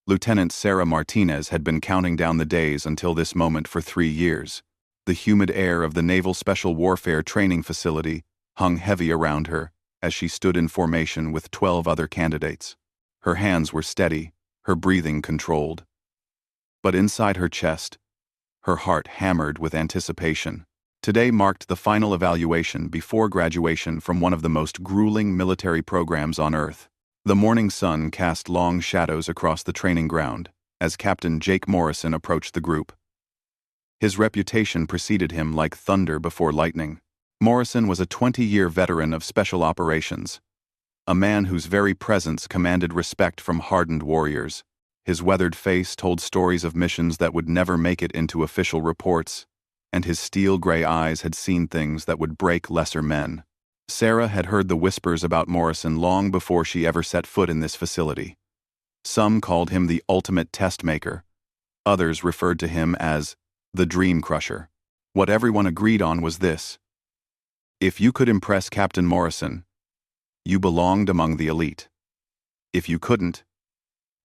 Lieutenant Sarah Martinez had been counting down the days until this moment for 3 years. The humid air of the Naval Special Warfare Training Facility hung heavy around her as she stood in formation with 12 other candidates. Her hands were steady, her breathing controlled. But inside her chest, her heart hammered with anticipation. Today marked the final evaluation before graduation from one of the most grueling military programs on Earth. The morning sun cast long shadows across the training ground as Captain Jake Morrison approached the group. His reputation preceded him like thunder before lightning. Morrison was a 20-year veteran of special operations, a man whose very presence commanded respect from hardened warriors. His weathered face told stories of missions that would never make it into official reports, and his steel-gray eyes had seen things that would break lesser men. Sarah had heard the whispers about Morrison long before she ever set foot in this facility. Some called him the ultimate test maker. Others referred to him as the Dream Crusher. What everyone agreed on was this: if you could impress Captain Morrison, you belonged among the elite. If you couldn't,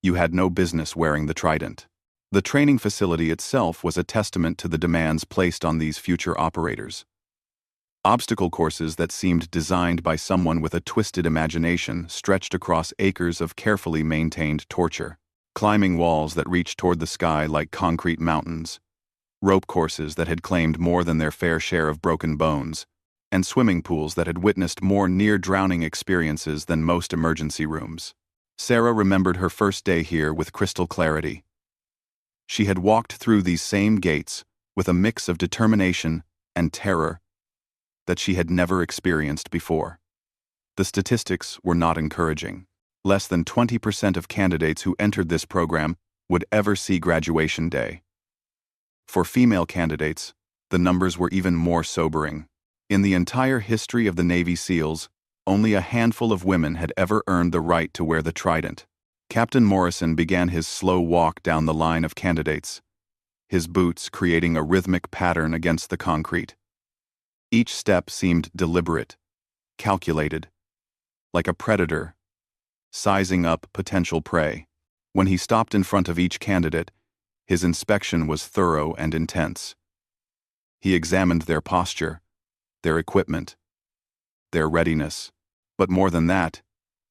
you had no business wearing the trident. The training facility itself was a testament to the demands placed on these future operators. Obstacle courses that seemed designed by someone with a twisted imagination stretched across acres of carefully maintained torture. Climbing walls that reached toward the sky like concrete mountains. Rope courses that had claimed more than their fair share of broken bones, and swimming pools that had witnessed more near-drowning experiences than most emergency rooms. Sarah remembered her first day here with crystal clarity. She had walked through these same gates with a mix of determination and terror that she had never experienced before. The statistics were not encouraging. Less than 20% of candidates who entered this program would ever see graduation day. For female candidates, the numbers were even more sobering. In the entire history of the Navy SEALs, only a handful of women had ever earned the right to wear the trident. Captain Morrison began his slow walk down the line of candidates, his boots creating a rhythmic pattern against the concrete. Each step seemed deliberate, calculated, like a predator, sizing up potential prey. When he stopped in front of each candidate, his inspection was thorough and intense. He examined their posture, their equipment, their readiness. But more than that,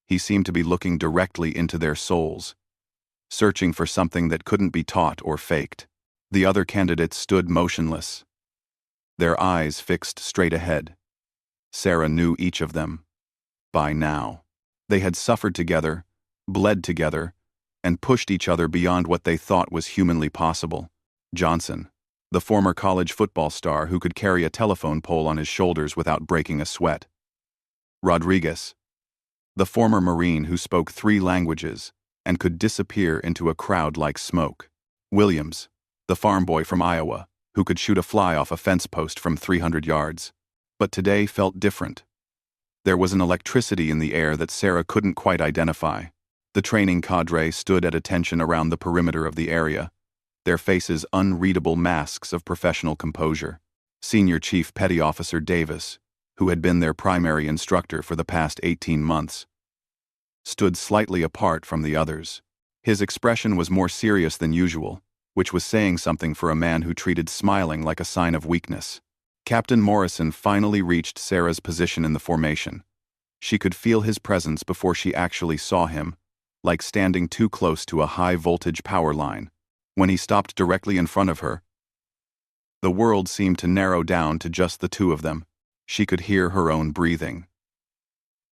he seemed to be looking directly into their souls, searching for something that couldn't be taught or faked. The other candidates stood motionless, their eyes fixed straight ahead. Sarah knew each of them. By now. They had suffered together, bled together, and pushed each other beyond what they thought was humanly possible. Johnson, the former college football star who could carry a telephone pole on his shoulders without breaking a sweat. Rodriguez, the former Marine who spoke 3 languages and could disappear into a crowd like smoke. Williams, the farm boy from Iowa, who could shoot a fly off a fence post from 300 yards. But today felt different. There was an electricity in the air that Sarah couldn't quite identify. The training cadre stood at attention around the perimeter of the area, their faces unreadable masks of professional composure. Senior Chief Petty Officer Davis, who had been their primary instructor for the past 18 months, stood slightly apart from the others. His expression was more serious than usual, which was saying something for a man who treated smiling like a sign of weakness. Captain Morrison finally reached Sarah's position in the formation. She could feel his presence before she actually saw him, like standing too close to a high-voltage power line. When he stopped directly in front of her, the world seemed to narrow down to just the two of them. She could hear her own breathing,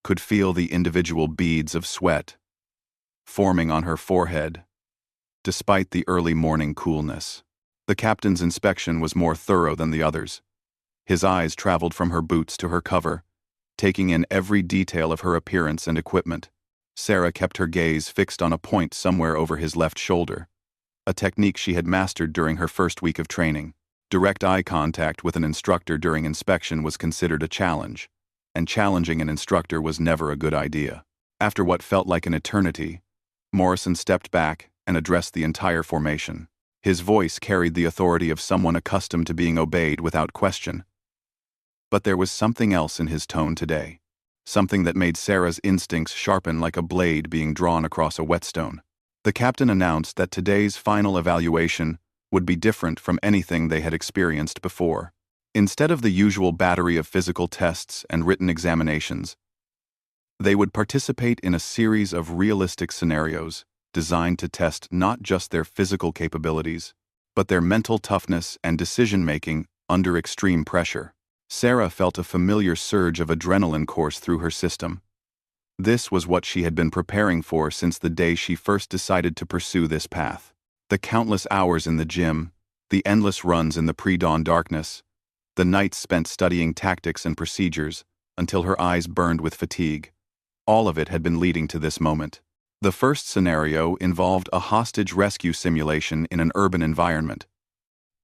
could feel the individual beads of sweat forming on her forehead, despite the early morning coolness. The captain's inspection was more thorough than the others. His eyes traveled from her boots to her cover, taking in every detail of her appearance and equipment. Sarah kept her gaze fixed on a point somewhere over his left shoulder, a technique she had mastered during her first week of training. Direct eye contact with an instructor during inspection was considered a challenge, and challenging an instructor was never a good idea. After what felt like an eternity, Morrison stepped back and addressed the entire formation. His voice carried the authority of someone accustomed to being obeyed without question. But there was something else in his tone today, something that made Sarah's instincts sharpen like a blade being drawn across a whetstone. The captain announced that today's final evaluation would be different from anything they had experienced before. Instead of the usual battery of physical tests and written examinations, they would participate in a series of realistic scenarios designed to test not just their physical capabilities, but their mental toughness and decision-making under extreme pressure. Sarah felt a familiar surge of adrenaline course through her system. This was what she had been preparing for since the day she first decided to pursue this path. The countless hours in the gym, the endless runs in the pre-dawn darkness, the nights spent studying tactics and procedures until her eyes burned with fatigue. All of it had been leading to this moment. The first scenario involved a hostage rescue simulation in an urban environment.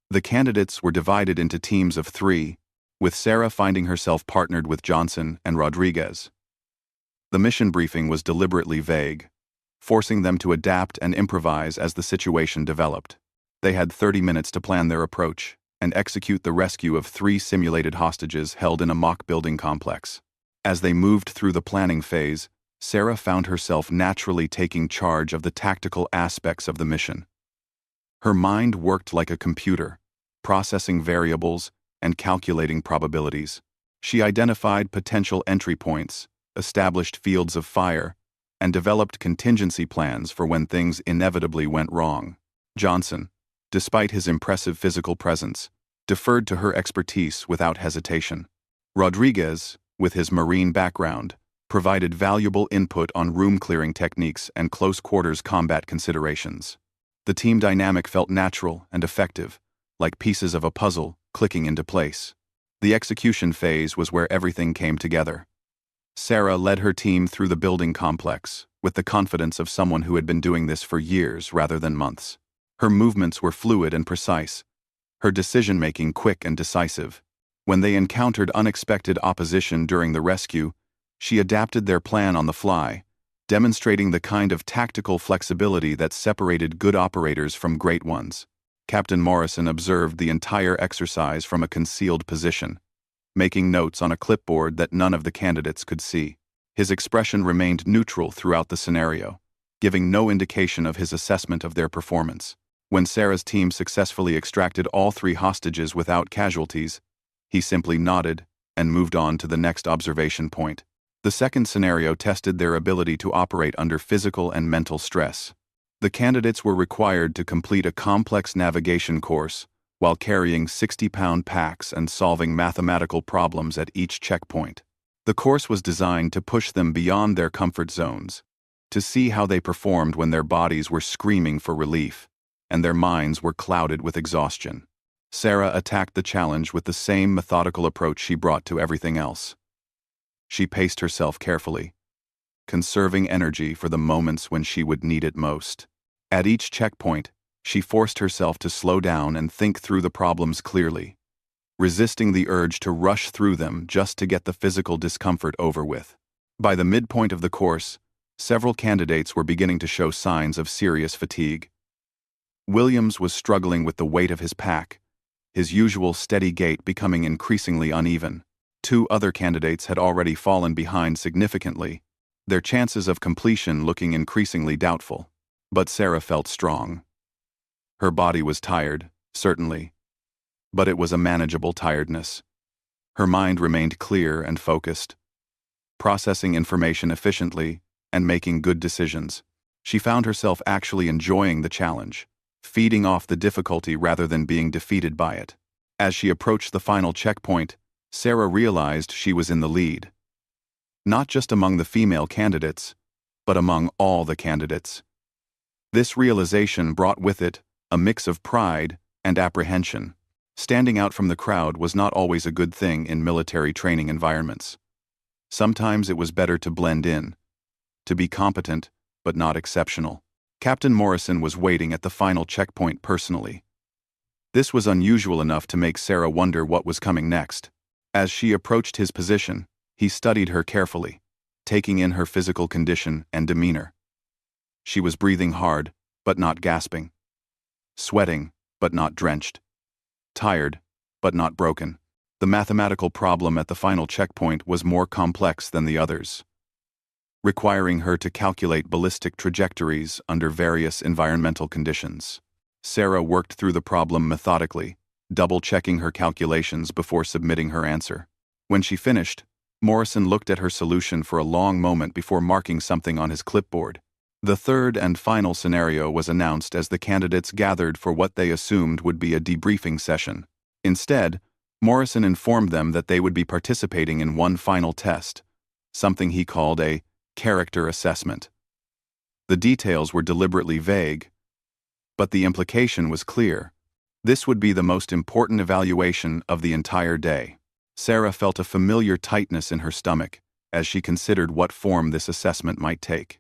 The candidates were divided into teams of 3, with Sarah finding herself partnered with Johnson and Rodriguez. The mission briefing was deliberately vague, forcing them to adapt and improvise as the situation developed. They had 30 minutes to plan their approach and execute the rescue of 3 simulated hostages held in a mock building complex. As they moved through the planning phase, Sarah found herself naturally taking charge of the tactical aspects of the mission. Her mind worked like a computer, processing variables and calculating probabilities. She identified potential entry points, established fields of fire, and developed contingency plans for when things inevitably went wrong. Johnson, despite his impressive physical presence, deferred to her expertise without hesitation. Rodriguez, with his Marine background, provided valuable input on room-clearing techniques and close-quarters combat considerations. The team dynamic felt natural and effective, like pieces of a puzzle clicking into place. The execution phase was where everything came together. Sarah led her team through the building complex, with the confidence of someone who had been doing this for years rather than months. Her movements were fluid and precise, her decision-making quick and decisive. When they encountered unexpected opposition during the rescue, she adapted their plan on the fly, demonstrating the kind of tactical flexibility that separated good operators from great ones. Captain Morrison observed the entire exercise from a concealed position, making notes on a clipboard that none of the candidates could see. His expression remained neutral throughout the scenario, giving no indication of his assessment of their performance. When Sarah's team successfully extracted all 3 hostages without casualties, he simply nodded and moved on to the next observation point. The second scenario tested their ability to operate under physical and mental stress. The candidates were required to complete a complex navigation course while carrying 60-pound packs and solving mathematical problems at each checkpoint. The course was designed to push them beyond their comfort zones, to see how they performed when their bodies were screaming for relief and their minds were clouded with exhaustion. Sarah attacked the challenge with the same methodical approach she brought to everything else. She paced herself carefully, conserving energy for the moments when she would need it most. At each checkpoint, she forced herself to slow down and think through the problems clearly, resisting the urge to rush through them just to get the physical discomfort over with. By the midpoint of the course, several candidates were beginning to show signs of serious fatigue. Williams was struggling with the weight of his pack, his usual steady gait becoming increasingly uneven. 2 other candidates had already fallen behind significantly, their chances of completion looking increasingly doubtful. But Sarah felt strong. Her body was tired, certainly, but it was a manageable tiredness. Her mind remained clear and focused, processing information efficiently and making good decisions. She found herself actually enjoying the challenge, feeding off the difficulty rather than being defeated by it. As she approached the final checkpoint, Sarah realized she was in the lead. Not just among the female candidates, but among all the candidates. This realization brought with it a mix of pride and apprehension. Standing out from the crowd was not always a good thing in military training environments. Sometimes it was better to blend in, to be competent but not exceptional. Captain Morrison was waiting at the final checkpoint personally. This was unusual enough to make Sarah wonder what was coming next. As she approached his position, he studied her carefully, taking in her physical condition and demeanor. She was breathing hard, but not gasping. Sweating, but not drenched. Tired, but not broken. The mathematical problem at the final checkpoint was more complex than the others. requiring her to calculate ballistic trajectories under various environmental conditions. Sarah worked through the problem methodically, double-checking her calculations before submitting her answer. When she finished, Morrison looked at her solution for a long moment before marking something on his clipboard. The third and final scenario was announced as the candidates gathered for what they assumed would be a debriefing session. Instead, Morrison informed them that they would be participating in one final test, something he called a character assessment. The details were deliberately vague, but the implication was clear. This would be the most important evaluation of the entire day. Sarah felt a familiar tightness in her stomach as she considered what form this assessment might take.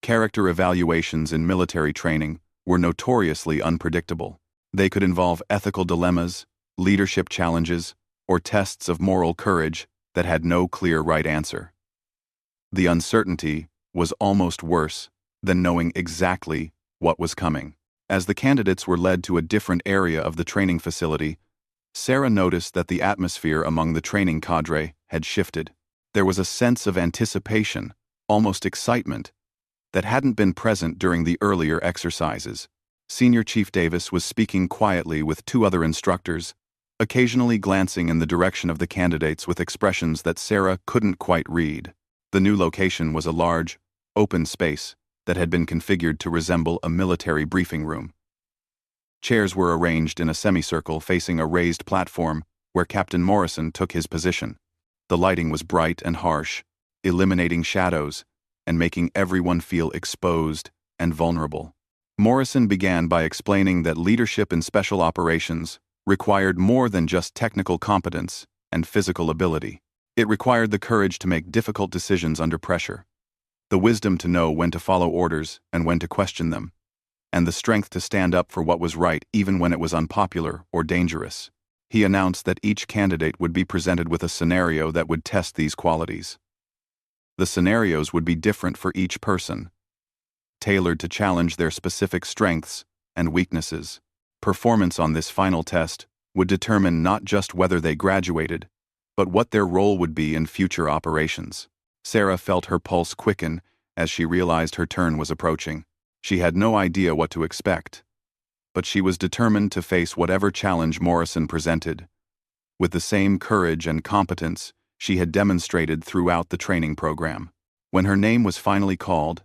Character evaluations in military training were notoriously unpredictable. They could involve ethical dilemmas, leadership challenges, or tests of moral courage that had no clear right answer. The uncertainty was almost worse than knowing exactly what was coming. As the candidates were led to a different area of the training facility, Sarah noticed that the atmosphere among the training cadre had shifted. There was a sense of anticipation, almost excitement, that hadn't been present during the earlier exercises. Senior Chief Davis was speaking quietly with two other instructors, occasionally glancing in the direction of the candidates with expressions that Sarah couldn't quite read. The new location was a large, open space that had been configured to resemble a military briefing room. Chairs were arranged in a semicircle facing a raised platform where Captain Morrison took his position. The lighting was bright and harsh, eliminating shadows and making everyone feel exposed and vulnerable. Morrison began by explaining that leadership in special operations required more than just technical competence and physical ability. It required the courage to make difficult decisions under pressure, the wisdom to know when to follow orders and when to question them, and the strength to stand up for what was right even when it was unpopular or dangerous. He announced that each candidate would be presented with a scenario that would test these qualities. The scenarios would be different for each person, tailored to challenge their specific strengths and weaknesses. Performance on this final test would determine not just whether they graduated, but what their role would be in future operations. Sarah felt her pulse quicken as she realized her turn was approaching. She had no idea what to expect, but she was determined to face whatever challenge Morrison presented, with the same courage and competence she had demonstrated throughout the training program. When her name was finally called,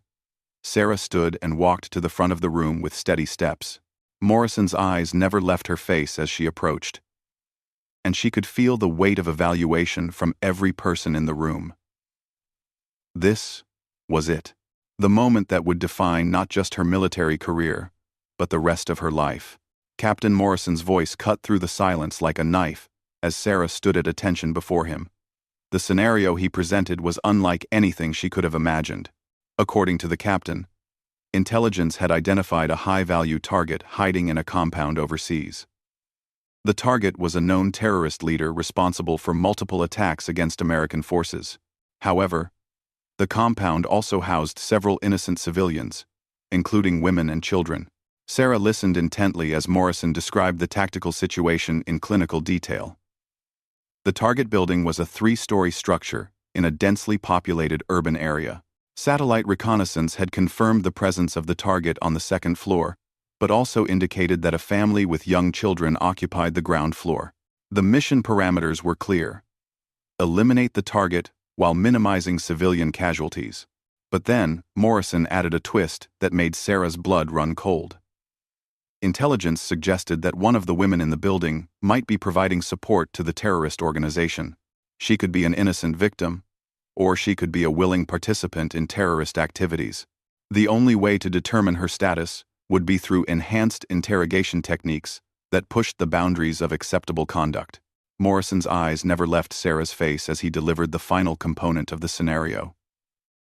Sarah stood and walked to the front of the room with steady steps. Morrison's eyes never left her face as she approached, and she could feel the weight of evaluation from every person in the room. This was it, the moment that would define not just her military career, but the rest of her life. Captain Morrison's voice cut through the silence like a knife as Sarah stood at attention before him. The scenario he presented was unlike anything she could have imagined. According to the captain, intelligence had identified a high-value target hiding in a compound overseas. The target was a known terrorist leader responsible for multiple attacks against American forces. However, the compound also housed several innocent civilians, including women and children. Sarah listened intently as Morrison described the tactical situation in clinical detail. The target building was a 3-story structure in a densely populated urban area. Satellite reconnaissance had confirmed the presence of the target on the second floor, but also indicated that a family with young children occupied the ground floor. The mission parameters were clear: eliminate the target while minimizing civilian casualties. But then, Morrison added a twist that made Sarah's blood run cold. Intelligence suggested that one of the women in the building might be providing support to the terrorist organization. She could be an innocent victim, or she could be a willing participant in terrorist activities. The only way to determine her status would be through enhanced interrogation techniques that pushed the boundaries of acceptable conduct. Morrison's eyes never left Sarah's face as he delivered the final component of the scenario.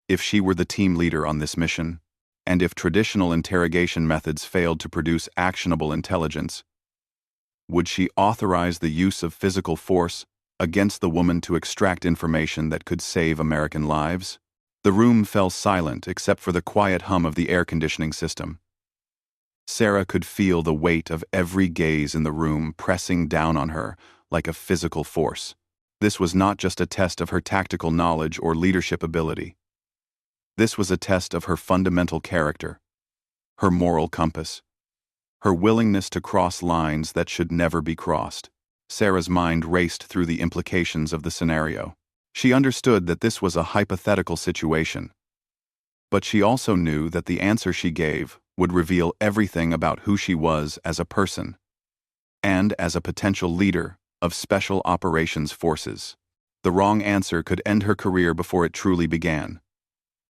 If she were the team leader on this mission, and if traditional interrogation methods failed to produce actionable intelligence, would she authorize the use of physical force against the woman to extract information that could save American lives? The room fell silent except for the quiet hum of the air conditioning system. Sarah could feel the weight of every gaze in the room pressing down on her like a physical force. This was not just a test of her tactical knowledge or leadership ability. This was a test of her fundamental character, her moral compass, her willingness to cross lines that should never be crossed. Sarah's mind raced through the implications of the scenario. She understood that this was a hypothetical situation, but she also knew that the answer she gave would reveal everything about who she was as a person and as a potential leader of Special Operations Forces. The wrong answer could end her career before it truly began.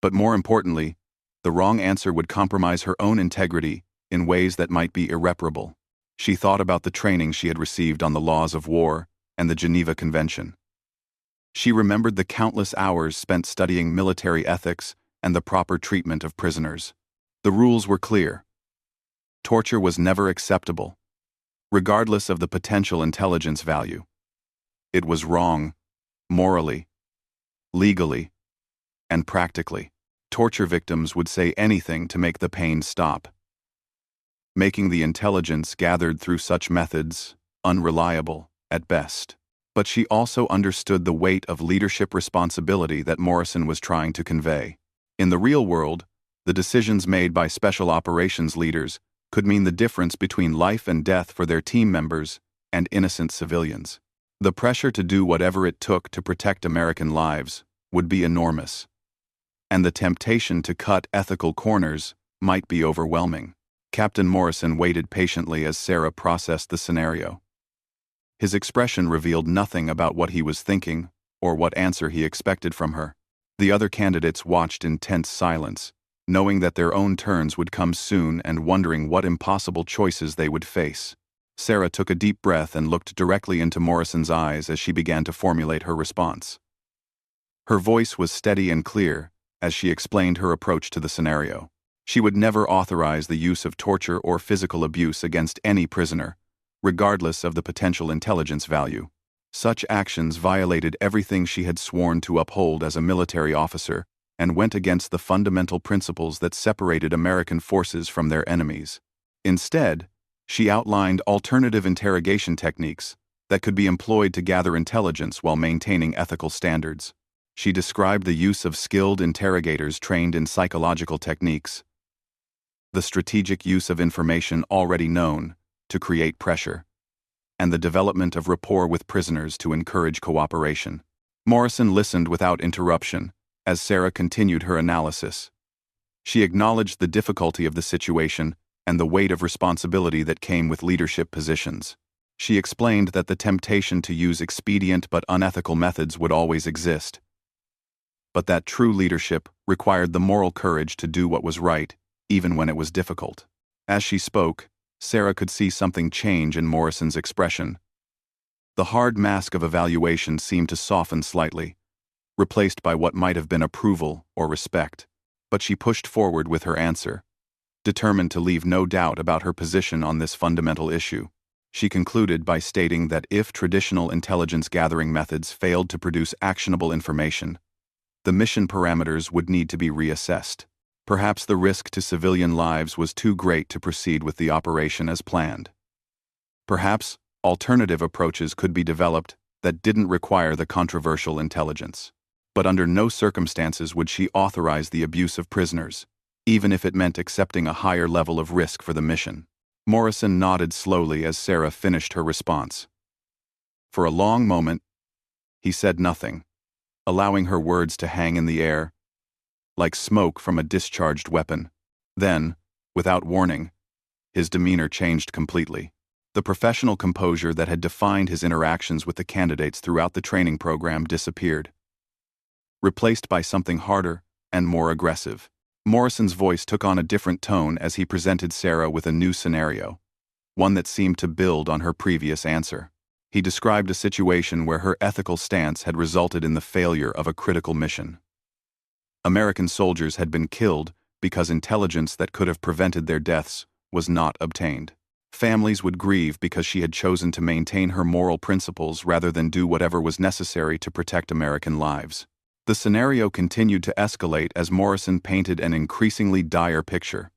But more importantly, the wrong answer would compromise her own integrity in ways that might be irreparable. She thought about the training she had received on the laws of war and the Geneva Convention. She remembered the countless hours spent studying military ethics and the proper treatment of prisoners. The rules were clear. Torture was never acceptable, regardless of the potential intelligence value. It was wrong, morally, legally, and practically. Torture victims would say anything to make the pain stop, making the intelligence gathered through such methods unreliable at best. But she also understood the weight of leadership responsibility that Morrison was trying to convey. In the real world, the decisions made by special operations leaders could mean the difference between life and death for their team members and innocent civilians. The pressure to do whatever it took to protect American lives would be enormous, and the temptation to cut ethical corners might be overwhelming. Captain Morrison waited patiently as Sarah processed the scenario. His expression revealed nothing about what he was thinking or what answer he expected from her. The other candidates watched in tense silence, knowing that their own turns would come soon and wondering what impossible choices they would face. Sarah took a deep breath and looked directly into Morrison's eyes as she began to formulate her response. Her voice was steady and clear as she explained her approach to the scenario. She would never authorize the use of torture or physical abuse against any prisoner, regardless of the potential intelligence value. Such actions violated everything she had sworn to uphold as a military officer and went against the fundamental principles that separated American forces from their enemies. Instead, she outlined alternative interrogation techniques that could be employed to gather intelligence while maintaining ethical standards. She described the use of skilled interrogators trained in psychological techniques, the strategic use of information already known to create pressure, and the development of rapport with prisoners to encourage cooperation. Morrison listened without interruption as Sarah continued her analysis. She acknowledged the difficulty of the situation and the weight of responsibility that came with leadership positions. She explained that the temptation to use expedient but unethical methods would always exist, but that true leadership required the moral courage to do what was right, even when it was difficult. As she spoke, Sarah could see something change in Morrison's expression. The hard mask of evaluation seemed to soften slightly, replaced by what might have been approval or respect. But she pushed forward with her answer, determined to leave no doubt about her position on this fundamental issue. She concluded by stating that if traditional intelligence gathering methods failed to produce actionable information, the mission parameters would need to be reassessed. Perhaps the risk to civilian lives was too great to proceed with the operation as planned. Perhaps alternative approaches could be developed that didn't require the controversial intelligence. But under no circumstances would she authorize the abuse of prisoners, even if it meant accepting a higher level of risk for the mission. Morrison nodded slowly as Sarah finished her response. For a long moment, he said nothing, allowing her words to hang in the air, like smoke from a discharged weapon. Then, without warning, his demeanor changed completely. The professional composure that had defined his interactions with the candidates throughout the training program disappeared, replaced by something harder and more aggressive. Morrison's voice took on a different tone as he presented Sarah with a new scenario, one that seemed to build on her previous answer. He described a situation where her ethical stance had resulted in the failure of a critical mission. American soldiers had been killed because intelligence that could have prevented their deaths was not obtained. Families would grieve because she had chosen to maintain her moral principles rather than do whatever was necessary to protect American lives. The scenario continued to escalate as Morrison painted an increasingly dire picture.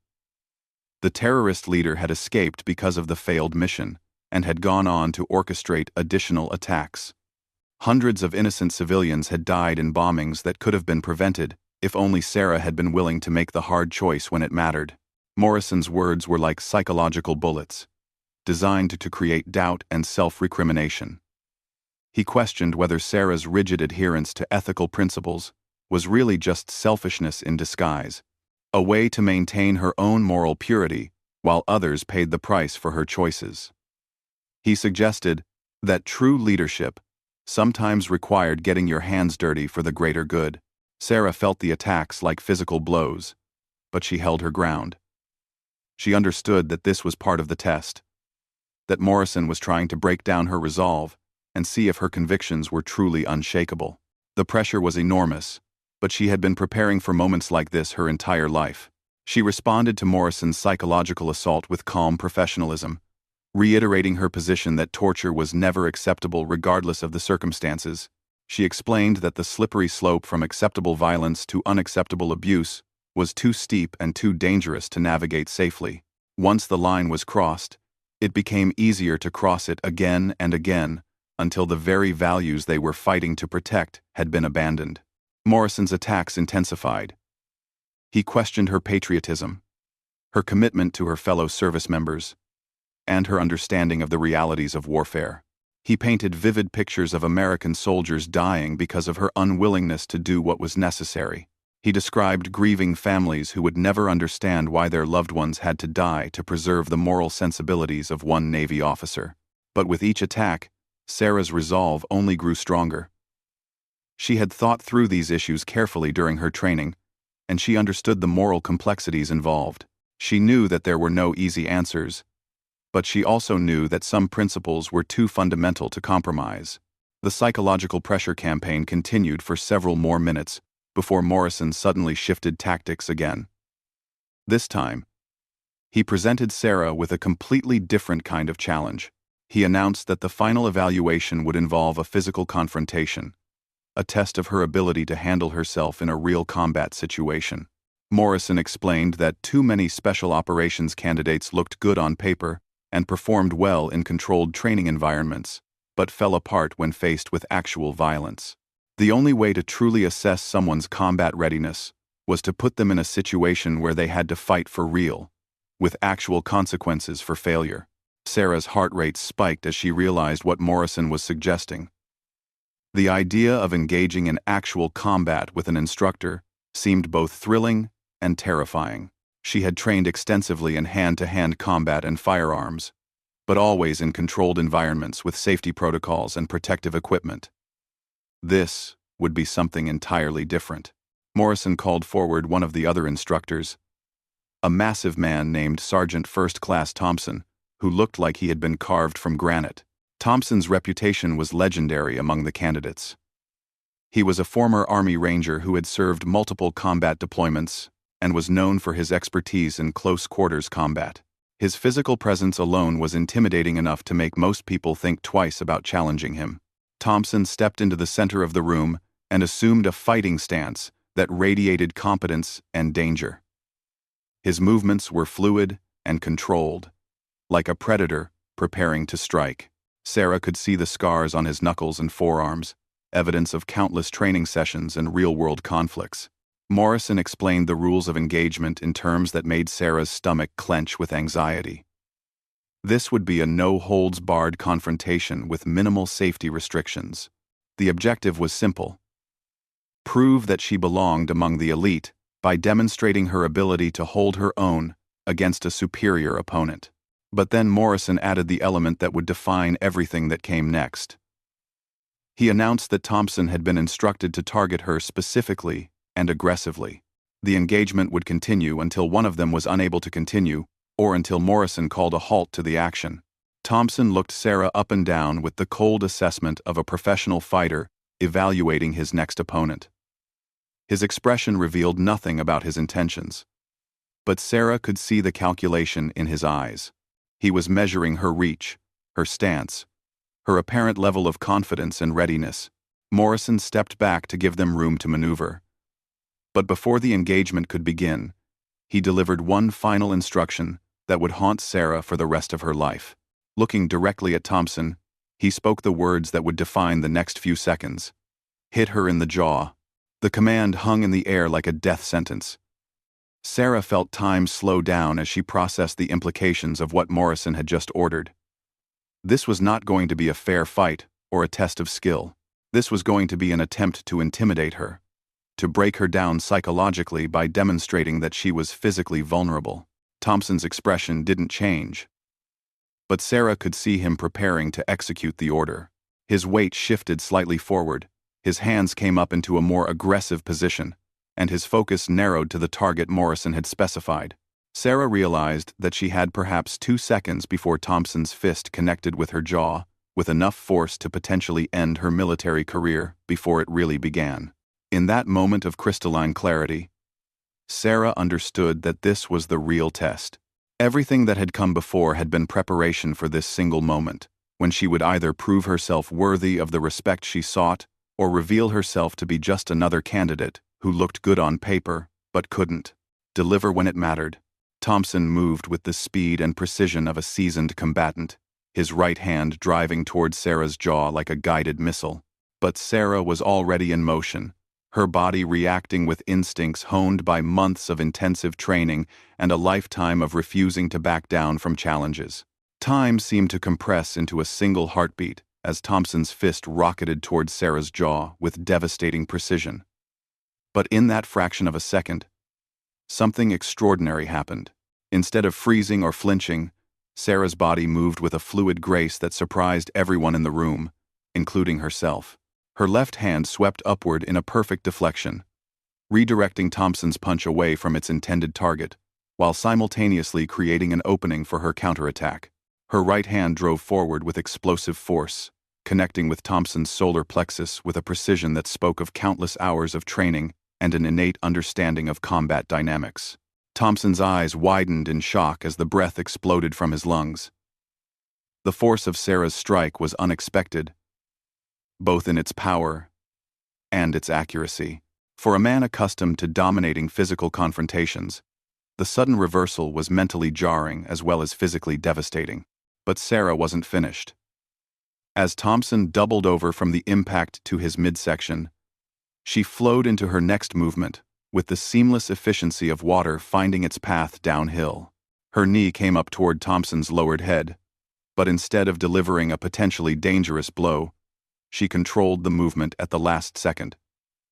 The terrorist leader had escaped because of the failed mission and had gone on to orchestrate additional attacks. Hundreds of innocent civilians had died in bombings that could have been prevented If only Sarah had been willing to make the hard choice when it mattered. Morrison's words were like psychological bullets, designed to create doubt and self-recrimination. He questioned whether Sarah's rigid adherence to ethical principles was really just selfishness in disguise, a way to maintain her own moral purity while others paid the price for her choices. He suggested that true leadership sometimes required getting your hands dirty for the greater good. Sarah felt the attacks like physical blows, but she held her ground. She understood that this was part of the test, that Morrison was trying to break down her resolve and see if her convictions were truly unshakable. The pressure was enormous, but she had been preparing for moments like this her entire life. She responded to Morrison's psychological assault with calm professionalism, reiterating her position that torture was never acceptable regardless of the circumstances. She explained that the slippery slope from acceptable violence to unacceptable abuse was too steep and too dangerous to navigate safely. Once the line was crossed, it became easier to cross it again and again, until the very values they were fighting to protect had been abandoned. Morrison's attacks intensified. He questioned her patriotism, her commitment to her fellow service members, and her understanding of the realities of warfare. He painted vivid pictures of American soldiers dying because of her unwillingness to do what was necessary. He described grieving families who would never understand why their loved ones had to die to preserve the moral sensibilities of one Navy officer. But with each attack, Sarah's resolve only grew stronger. She had thought through these issues carefully during her training, and she understood the moral complexities involved. She knew that there were no easy answers, but she also knew that some principles were too fundamental to compromise. The psychological pressure campaign continued for several more minutes before Morrison suddenly shifted tactics again. This time, he presented Sarah with a completely different kind of challenge. He announced that the final evaluation would involve a physical confrontation, a test of her ability to handle herself in a real combat situation. Morrison explained that too many special operations candidates looked good on paper and performed well in controlled training environments, but fell apart when faced with actual violence. The only way to truly assess someone's combat readiness was to put them in a situation where they had to fight for real, with actual consequences for failure. Sarah's heart rate spiked as she realized what Morrison was suggesting. The idea of engaging in actual combat with an instructor seemed both thrilling and terrifying. She had trained extensively in hand-to-hand combat and firearms, but always in controlled environments with safety protocols and protective equipment. This would be something entirely different. Morrison called forward one of the other instructors, a massive man named Sergeant First Class Thompson, who looked like he had been carved from granite. Thompson's reputation was legendary among the candidates. He was a former Army Ranger who had served multiple combat deployments and was known for his expertise in close-quarters combat. His physical presence alone was intimidating enough to make most people think twice about challenging him. Thompson stepped into the center of the room and assumed a fighting stance that radiated competence and danger. His movements were fluid and controlled, like a predator preparing to strike. Sarah could see the scars on his knuckles and forearms, evidence of countless training sessions and real-world conflicts. Morrison explained the rules of engagement in terms that made Sarah's stomach clench with anxiety. This would be a no-holds-barred confrontation with minimal safety restrictions. The objective was simple: prove that she belonged among the elite by demonstrating her ability to hold her own against a superior opponent. But then Morrison added the element that would define everything that came next. He announced that Thompson had been instructed to target her specifically and aggressively. The engagement would continue until one of them was unable to continue, or until Morrison called a halt to the action. Thompson looked Sarah up and down with the cold assessment of a professional fighter evaluating his next opponent. His expression revealed nothing about his intentions, but Sarah could see the calculation in his eyes. He was measuring her reach, her stance, her apparent level of confidence and readiness. Morrison stepped back to give them room to maneuver. But before the engagement could begin, he delivered one final instruction that would haunt Sarah for the rest of her life. Looking directly at Thompson, he spoke the words that would define the next few seconds. Hit her in the jaw. The command hung in the air like a death sentence. Sarah felt time slow down as she processed the implications of what Morrison had just ordered. This was not going to be a fair fight or a test of skill. This was going to be an attempt to intimidate her, to break her down psychologically by demonstrating that she was physically vulnerable. Thompson's expression didn't change, but Sarah could see him preparing to execute the order. His weight shifted slightly forward, his hands came up into a more aggressive position, and his focus narrowed to the target Morrison had specified. Sarah realized that she had perhaps 2 seconds before Thompson's fist connected with her jaw, with enough force to potentially end her military career before it really began. In that moment of crystalline clarity, Sarah understood that this was the real test. Everything that had come before had been preparation for this single moment, when she would either prove herself worthy of the respect she sought or reveal herself to be just another candidate who looked good on paper but couldn't deliver when it mattered. Thompson moved with the speed and precision of a seasoned combatant, his right hand driving toward Sarah's jaw like a guided missile. But Sarah was already in motion, her body reacting with instincts honed by months of intensive training and a lifetime of refusing to back down from challenges. Time seemed to compress into a single heartbeat as Thompson's fist rocketed toward Sarah's jaw with devastating precision. But in that fraction of a second, something extraordinary happened. Instead of freezing or flinching, Sarah's body moved with a fluid grace that surprised everyone in the room, including herself. Her left hand swept upward in a perfect deflection, redirecting Thompson's punch away from its intended target, while simultaneously creating an opening for her counterattack. Her right hand drove forward with explosive force, connecting with Thompson's solar plexus with a precision that spoke of countless hours of training and an innate understanding of combat dynamics. Thompson's eyes widened in shock as the breath exploded from his lungs. The force of Sarah's strike was unexpected, both in its power and its accuracy. For a man accustomed to dominating physical confrontations, the sudden reversal was mentally jarring as well as physically devastating. But Sarah wasn't finished. As Thompson doubled over from the impact to his midsection, she flowed into her next movement, with the seamless efficiency of water finding its path downhill. Her knee came up toward Thompson's lowered head, but instead of delivering a potentially dangerous blow, she controlled the movement at the last second,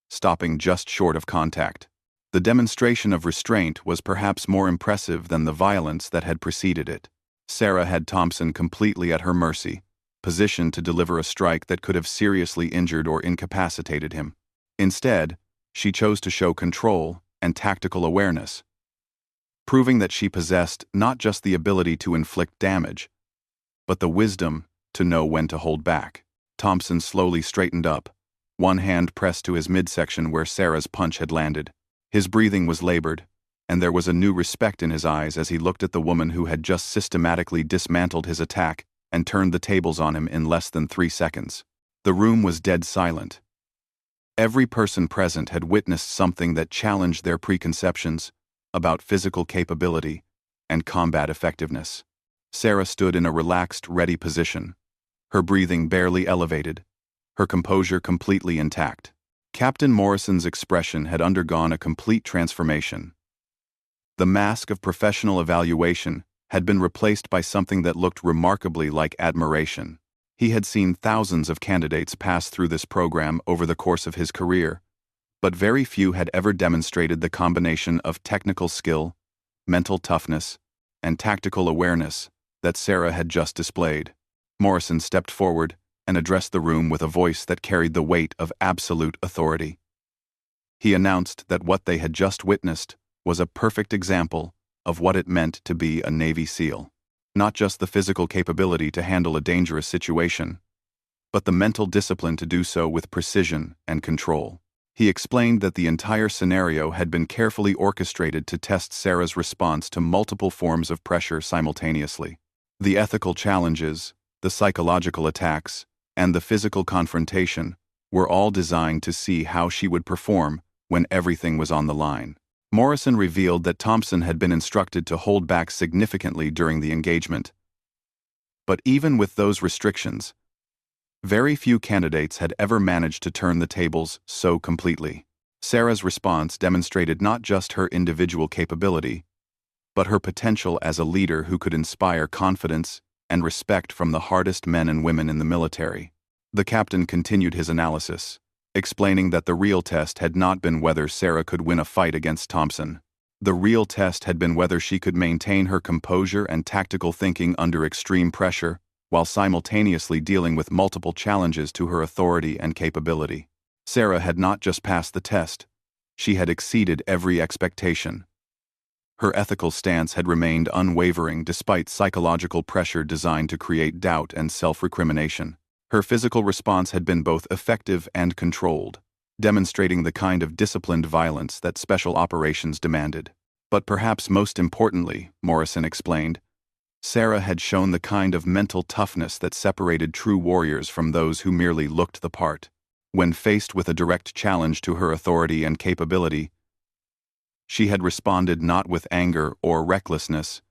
stopping just short of contact. The demonstration of restraint was perhaps more impressive than the violence that had preceded it. Sarah had Thompson completely at her mercy, positioned to deliver a strike that could have seriously injured or incapacitated him. Instead, she chose to show control and tactical awareness, proving that she possessed not just the ability to inflict damage, but the wisdom to know when to hold back. Thompson slowly straightened up, one hand pressed to his midsection where Sarah's punch had landed. His breathing was labored, and there was a new respect in his eyes as he looked at the woman who had just systematically dismantled his attack and turned the tables on him in less than 3 seconds. The room was dead silent. Every person present had witnessed something that challenged their preconceptions about physical capability and combat effectiveness. Sarah stood in a relaxed, ready position, her breathing barely elevated, her composure completely intact. Captain Morrison's expression had undergone a complete transformation. The mask of professional evaluation had been replaced by something that looked remarkably like admiration. He had seen thousands of candidates pass through this program over the course of his career, but very few had ever demonstrated the combination of technical skill, mental toughness, and tactical awareness that Sarah had just displayed. Morrison stepped forward and addressed the room with a voice that carried the weight of absolute authority. He announced that what they had just witnessed was a perfect example of what it meant to be a Navy SEAL. Not just the physical capability to handle a dangerous situation, but the mental discipline to do so with precision and control. He explained that the entire scenario had been carefully orchestrated to test Sarah's response to multiple forms of pressure simultaneously. The ethical challenges, the psychological attacks, and the physical confrontation were all designed to see how she would perform when everything was on the line. Morrison revealed that Thompson had been instructed to hold back significantly during the engagement. But even with those restrictions, very few candidates had ever managed to turn the tables so completely. Sarah's response demonstrated not just her individual capability, but her potential as a leader who could inspire confidence and respect from the hardest men and women in the military. The captain continued his analysis, explaining that the real test had not been whether Sarah could win a fight against Thompson. The real test had been whether she could maintain her composure and tactical thinking under extreme pressure, while simultaneously dealing with multiple challenges to her authority and capability. Sarah had not just passed the test, she had exceeded every expectation. Her ethical stance had remained unwavering despite psychological pressure designed to create doubt and self-recrimination. Her physical response had been both effective and controlled, demonstrating the kind of disciplined violence that special operations demanded. But perhaps most importantly, Morrison explained, Sarah had shown the kind of mental toughness that separated true warriors from those who merely looked the part. When faced with a direct challenge to her authority and capability, she had responded not with anger or recklessness,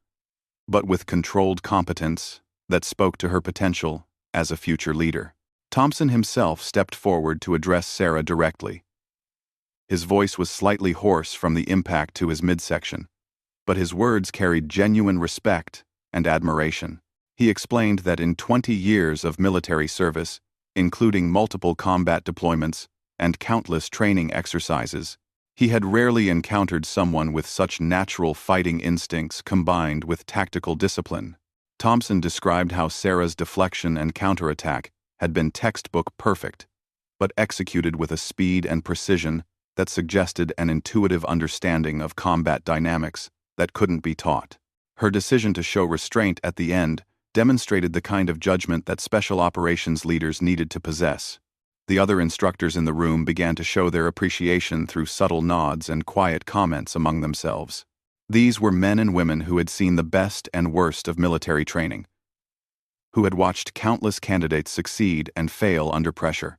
but with controlled competence that spoke to her potential as a future leader. Thompson himself stepped forward to address Sarah directly. His voice was slightly hoarse from the impact to his midsection, but his words carried genuine respect and admiration. He explained that in 20 years of military service, including multiple combat deployments and countless training exercises, he had rarely encountered someone with such natural fighting instincts combined with tactical discipline. Thompson described how Sarah's deflection and counterattack had been textbook perfect, but executed with a speed and precision that suggested an intuitive understanding of combat dynamics that couldn't be taught. Her decision to show restraint at the end demonstrated the kind of judgment that special operations leaders needed to possess. The other instructors in the room began to show their appreciation through subtle nods and quiet comments among themselves. These were men and women who had seen the best and worst of military training, who had watched countless candidates succeed and fail under pressure.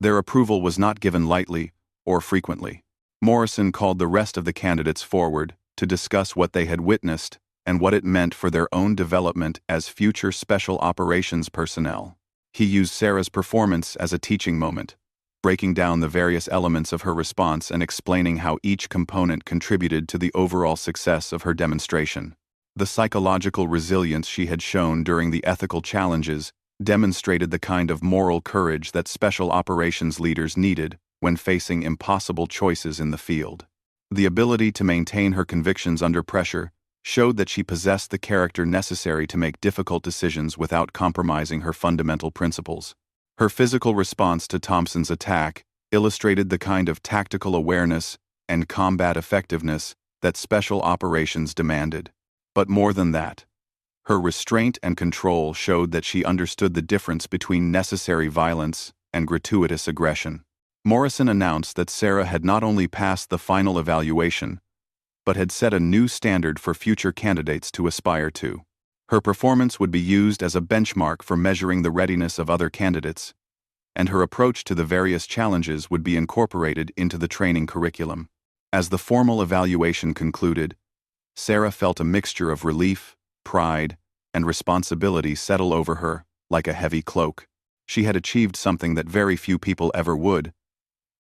Their approval was not given lightly or frequently. Morrison called the rest of the candidates forward to discuss what they had witnessed and what it meant for their own development as future special operations personnel. He used Sarah's performance as a teaching moment, breaking down the various elements of her response and explaining how each component contributed to the overall success of her demonstration. The psychological resilience she had shown during the ethical challenges demonstrated the kind of moral courage that special operations leaders needed when facing impossible choices in the field. The ability to maintain her convictions under pressure showed that she possessed the character necessary to make difficult decisions without compromising her fundamental principles. Her physical response to Thompson's attack illustrated the kind of tactical awareness and combat effectiveness that special operations demanded. But more than that, her restraint and control showed that she understood the difference between necessary violence and gratuitous aggression. Morrison announced that Sarah had not only passed the final evaluation, but had set a new standard for future candidates to aspire to. Her performance would be used as a benchmark for measuring the readiness of other candidates, and her approach to the various challenges would be incorporated into the training curriculum. As the formal evaluation concluded, Sarah felt a mixture of relief, pride, and responsibility settle over her like a heavy cloak. She had achieved something that very few people ever would,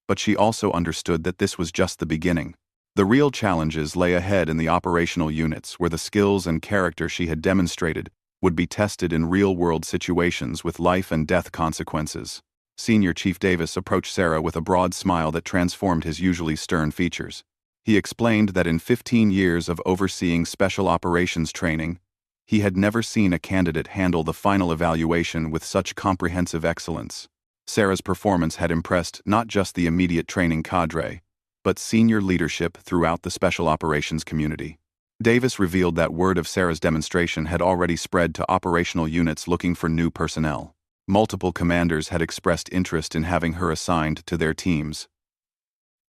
but she also understood that this was just the beginning. The real challenges lay ahead in the operational units where the skills and character she had demonstrated would be tested in real-world situations with life and death consequences. Senior Chief Davis approached Sarah with a broad smile that transformed his usually stern features. He explained that in 15 years of overseeing special operations training, he had never seen a candidate handle the final evaluation with such comprehensive excellence. Sarah's performance had impressed not just the immediate training cadre, but senior leadership throughout the special operations community. Davis revealed that word of Sarah's demonstration had already spread to operational units looking for new personnel. Multiple commanders had expressed interest in having her assigned to their teams,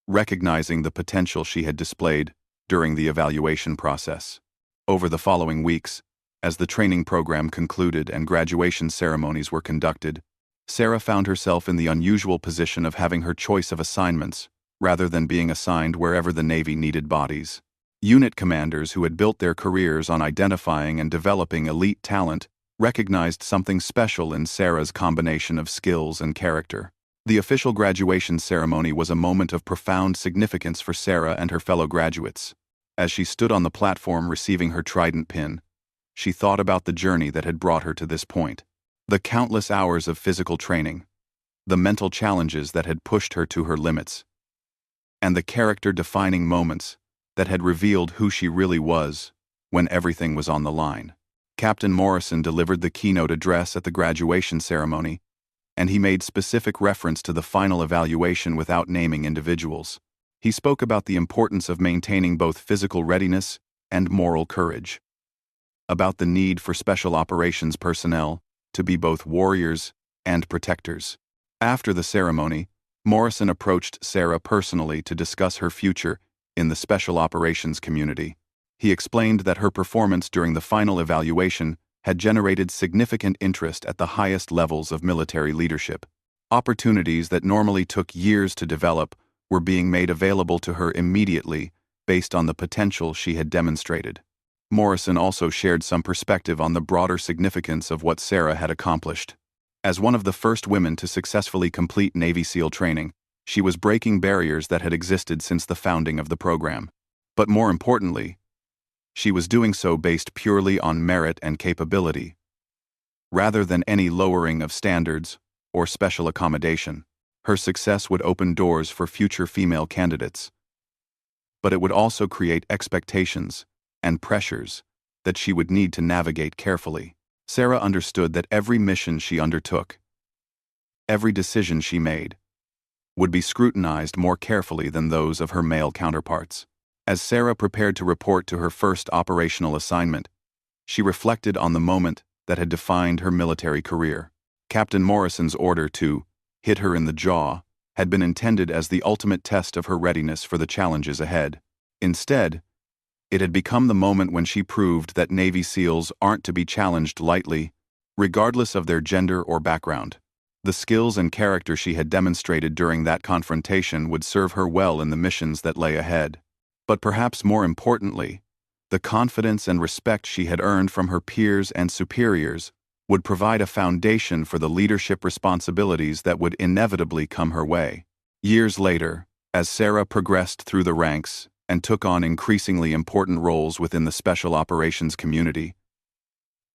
recognizing the potential she had displayed during the evaluation process. Over the following weeks, as the training program concluded and graduation ceremonies were conducted, Sarah found herself in the unusual position of having her choice of assignments, rather than being assigned wherever the Navy needed bodies. Unit commanders who had built their careers on identifying and developing elite talent recognized something special in Sarah's combination of skills and character. The official graduation ceremony was a moment of profound significance for Sarah and her fellow graduates. As she stood on the platform receiving her trident pin, she thought about the journey that had brought her to this point. The countless hours of physical training, the mental challenges that had pushed her to her limits, and the character-defining moments that had revealed who she really was when everything was on the line. Captain Morrison delivered the keynote address at the graduation ceremony, and he made specific reference to the final evaluation without naming individuals. He spoke about the importance of maintaining both physical readiness and moral courage, about the need for special operations personnel to be both warriors and protectors. After the ceremony, Morrison approached Sarah personally to discuss her future in the special operations community. He explained that her performance during the final evaluation had generated significant interest at the highest levels of military leadership. Opportunities that normally took years to develop were being made available to her immediately based on the potential she had demonstrated. Morrison also shared some perspective on the broader significance of what Sarah had accomplished. As one of the first women to successfully complete Navy SEAL training, she was breaking barriers that had existed since the founding of the program. But more importantly, she was doing so based purely on merit and capability, rather than any lowering of standards or special accommodation. Her success would open doors for future female candidates, but it would also create expectations and pressures that she would need to navigate carefully. Sarah understood that every mission she undertook, every decision she made, would be scrutinized more carefully than those of her male counterparts. As Sarah prepared to report to her first operational assignment, she reflected on the moment that had defined her military career. Captain Morrison's order to hit her in the jaw had been intended as the ultimate test of her readiness for the challenges ahead. Instead, it had become the moment when she proved that Navy SEALs aren't to be challenged lightly, regardless of their gender or background. The skills and character she had demonstrated during that confrontation would serve her well in the missions that lay ahead. But perhaps more importantly, the confidence and respect she had earned from her peers and superiors would provide a foundation for the leadership responsibilities that would inevitably come her way. Years later, as Sarah progressed through the ranks and took on increasingly important roles within the special operations community,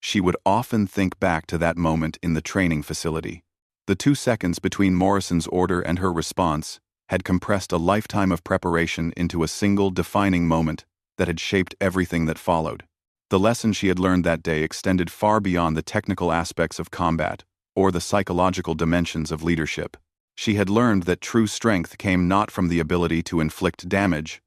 she would often think back to that moment in the training facility. The 2 seconds between Morrison's order and her response had compressed a lifetime of preparation into a single defining moment that had shaped everything that followed. The lesson she had learned that day extended far beyond the technical aspects of combat or the psychological dimensions of leadership. She had learned that true strength came not from the ability to inflict damage,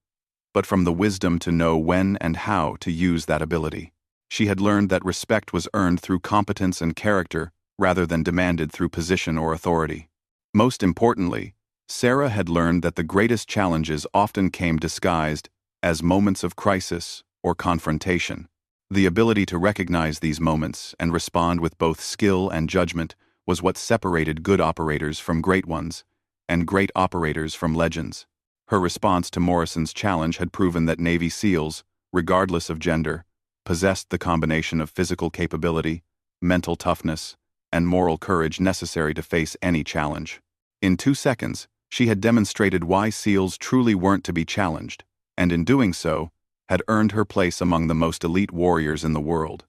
but from the wisdom to know when and how to use that ability. She had learned that respect was earned through competence and character rather than demanded through position or authority. Most importantly, Sarah had learned that the greatest challenges often came disguised as moments of crisis or confrontation. The ability to recognize these moments and respond with both skill and judgment was what separated good operators from great ones, and great operators from legends. Her response to Morrison's challenge had proven that Navy SEALs, regardless of gender, possessed the combination of physical capability, mental toughness, and moral courage necessary to face any challenge. In 2 seconds, she had demonstrated why SEALs truly weren't to be challenged, and in doing so, had earned her place among the most elite warriors in the world.